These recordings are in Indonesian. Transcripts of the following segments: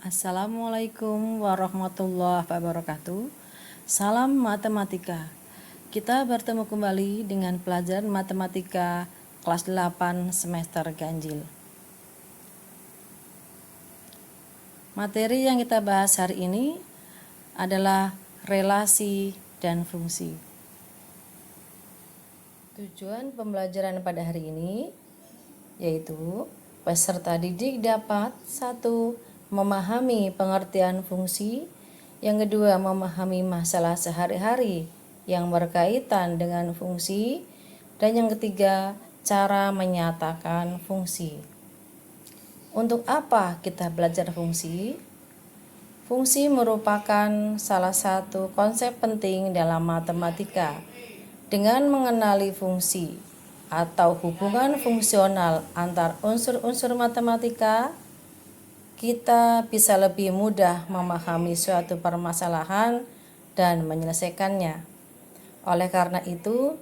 Assalamualaikum warahmatullahi wabarakatuh. Salam matematika. Kita bertemu kembali dengan pelajaran matematika kelas 8 semester ganjil. Materi yang kita bahas hari ini adalah relasi dan fungsi. Tujuan pembelajaran pada hari ini yaitu peserta didik dapat 1. Memahami pengertian fungsi, yang kedua memahami masalah sehari-hari yang berkaitan dengan fungsi, dan yang ketiga cara menyatakan fungsi. Untuk apa kita belajar fungsi? Fungsi merupakan salah satu konsep penting dalam matematika. Dengan mengenali fungsi atau hubungan fungsional antar unsur-unsur matematika, kita bisa lebih mudah memahami suatu permasalahan dan menyelesaikannya. Oleh karena itu,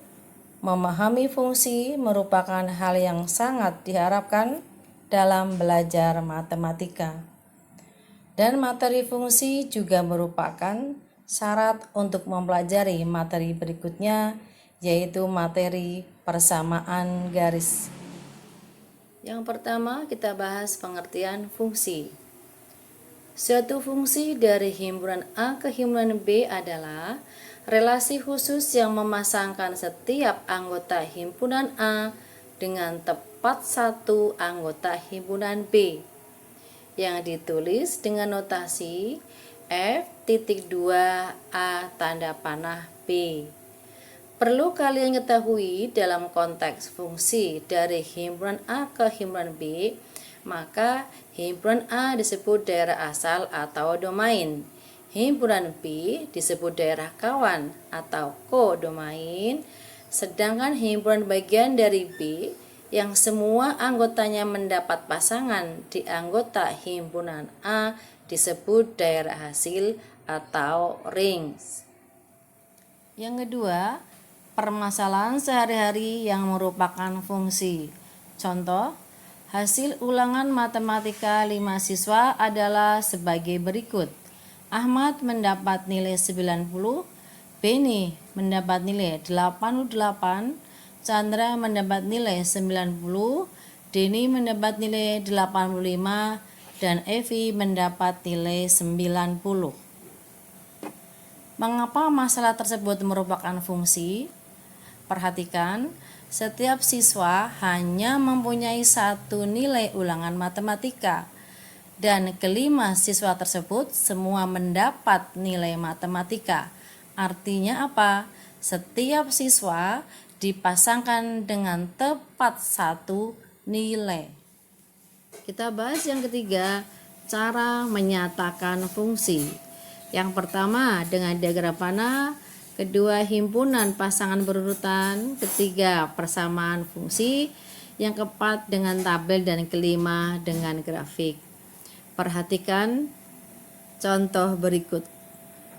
memahami fungsi merupakan hal yang sangat diharapkan dalam belajar matematika. Dan materi fungsi juga merupakan syarat untuk mempelajari materi berikutnya, yaitu materi persamaan garis. Yang pertama kita bahas pengertian fungsi. Suatu fungsi dari himpunan A ke himpunan B adalah relasi khusus yang memasangkan setiap anggota himpunan A dengan tepat satu anggota himpunan B, yang ditulis dengan notasi F.2A tanda panah B. Perlu kalian ketahui dalam konteks fungsi dari himpunan A ke himpunan B, maka himpunan A disebut daerah asal atau domain, himpunan B disebut daerah kawan atau kodomain, sedangkan himpunan bagian dari B yang semua anggotanya mendapat pasangan di anggota himpunan A disebut daerah hasil atau rings. Yang kedua, permasalahan sehari-hari yang merupakan fungsi. Contoh, hasil ulangan matematika 5 siswa adalah sebagai berikut. Ahmad mendapat nilai 90, Beni mendapat nilai 88, Chandra mendapat nilai 90, Deni mendapat nilai 85, dan Evi mendapat nilai 90. Mengapa masalah tersebut merupakan fungsi? Perhatikan, setiap siswa hanya mempunyai satu nilai ulangan matematika, dan kelima siswa tersebut semua mendapat nilai matematika. Artinya apa? Setiap siswa dipasangkan dengan tepat satu nilai. Kita bahas yang ketiga, cara menyatakan fungsi. Yang pertama dengan diagram panah, kedua himpunan pasangan berurutan, ketiga persamaan fungsi, yang keempat dengan tabel, dan kelima dengan grafik. Perhatikan contoh berikut.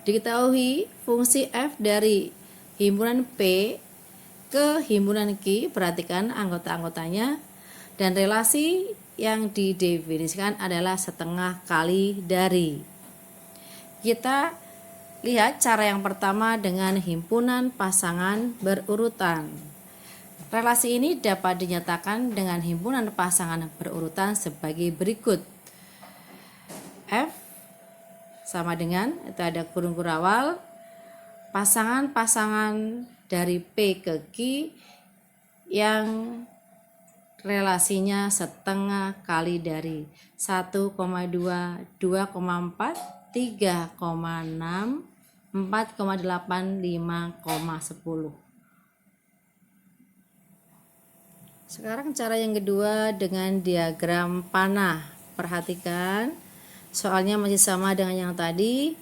Diketahui fungsi F dari himpunan P ke himpunan Q, perhatikan anggota-anggotanya, dan relasi yang didefinisikan adalah setengah kali dari. Kita lihat cara yang pertama dengan himpunan pasangan berurutan. Relasi ini dapat dinyatakan dengan himpunan pasangan berurutan sebagai berikut. F sama dengan, itu ada kurung kurawal, pasangan-pasangan dari P ke Q yang relasinya setengah kali dari 1,2, 2,4, 3,6, 4,8, 5,10. Sekarang cara yang kedua dengan diagram panah. Perhatikan, soalnya masih sama dengan yang tadi.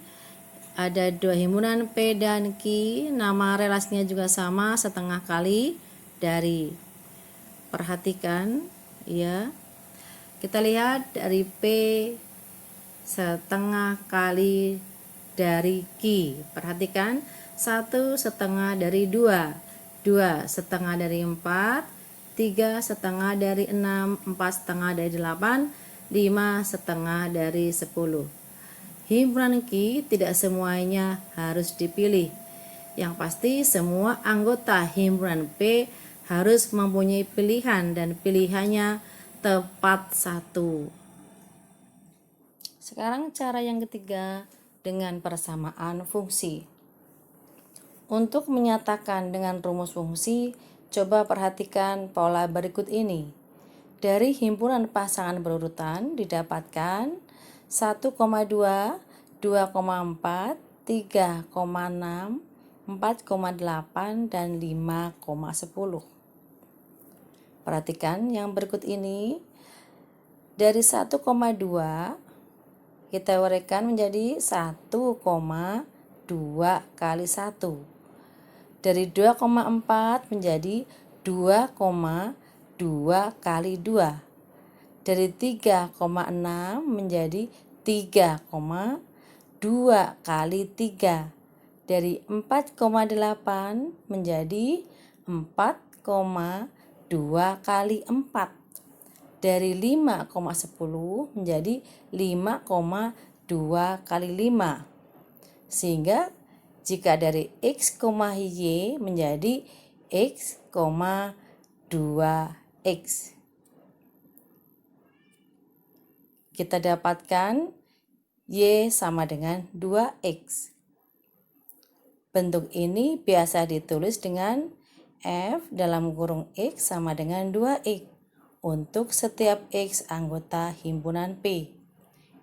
Ada dua himpunan P dan Q, nama relasinya juga sama, setengah kali dari. Perhatikan, ya. Kita lihat dari P setengah kali dari Q. Perhatikan, 1 setengah dari 2, 2 setengah dari 4, 3 setengah dari 6, 4 setengah dari 8, 5/5 dari 10. Himpunan Q tidak semuanya harus dipilih. Yang pasti semua anggota himpunan P harus mempunyai pilihan dan pilihannya tepat satu. Sekarang cara yang ketiga dengan persamaan fungsi. Untuk menyatakan dengan rumus fungsi, coba perhatikan pola berikut ini. Dari himpunan pasangan berurutan didapatkan 1,2, 2,4, 3,6, 4,8, dan 5,10. Perhatikan yang berikut ini. Dari 1,2 kita uraikan menjadi 1,2 kali 1. Dari 2,4 menjadi 2,2 kali 2. Dari 3,6 menjadi 3,2 kali 3. Dari 4,8 menjadi 4,2 kali 4. Dari 5,10 menjadi 5,2 kali 5. Sehingga jika dari X, Y menjadi X, 2X. Kita dapatkan Y sama dengan 2X. Bentuk ini biasa ditulis dengan F dalam kurung X sama dengan 2X untuk setiap X anggota himpunan P.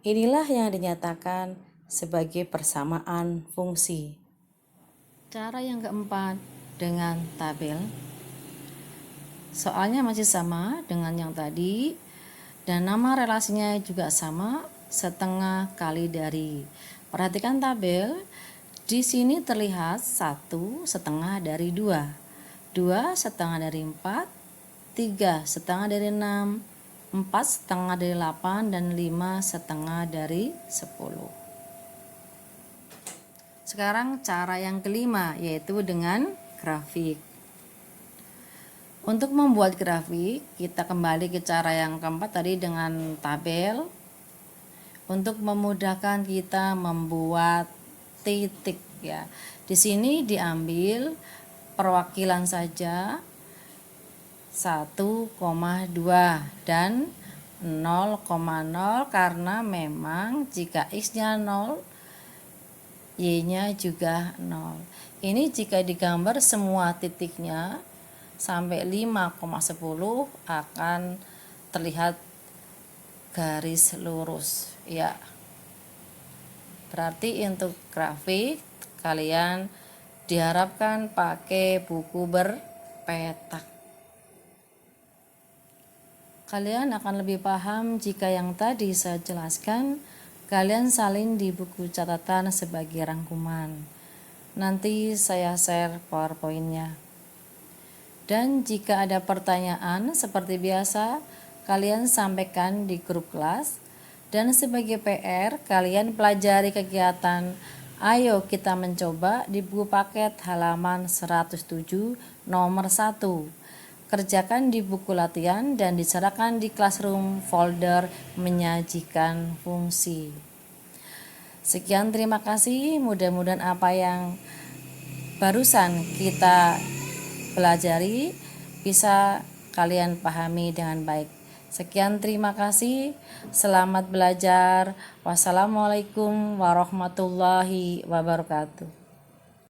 Inilah yang dinyatakan sebagai persamaan fungsi. Cara yang keempat dengan tabel. Soalnya masih sama dengan yang tadi dan nama relasinya juga sama, setengah kali dari. Perhatikan tabel. Di sini terlihat 1/2 dari 2, 2/2 dari 4, 3/2 dari 6, 4/2 dari 8, dan 5/2 dari 10. Sekarang cara yang kelima, yaitu dengan grafik. Untuk membuat grafik, kita kembali ke cara yang keempat tadi dengan tabel. Untuk memudahkan kita membuat titik ya. Di sini diambil perwakilan saja 1,2 dan 0,0 karena memang jika X-nya 0, Y-nya juga 0. Ini jika digambar semua titiknya sampai 5,10 akan terlihat garis lurus ya. Berarti untuk grafik kalian diharapkan pakai buku berpetak. Kalian akan lebih paham jika yang tadi saya jelaskan kalian salin di buku catatan sebagai rangkuman. Nanti saya share PowerPoint-nya. Dan jika ada pertanyaan seperti biasa, kalian sampaikan di grup kelas. Dan sebagai PR, kalian pelajari kegiatan Ayo Kita Mencoba di buku paket halaman 107 nomor 1. Kerjakan di buku latihan dan diserahkan di classroom folder menyajikan fungsi. Sekian, terima kasih. Mudah-mudahan apa yang barusan kita pelajari bisa kalian pahami dengan baik. Sekian, terima kasih. Selamat belajar. Wassalamualaikum warahmatullahi wabarakatuh.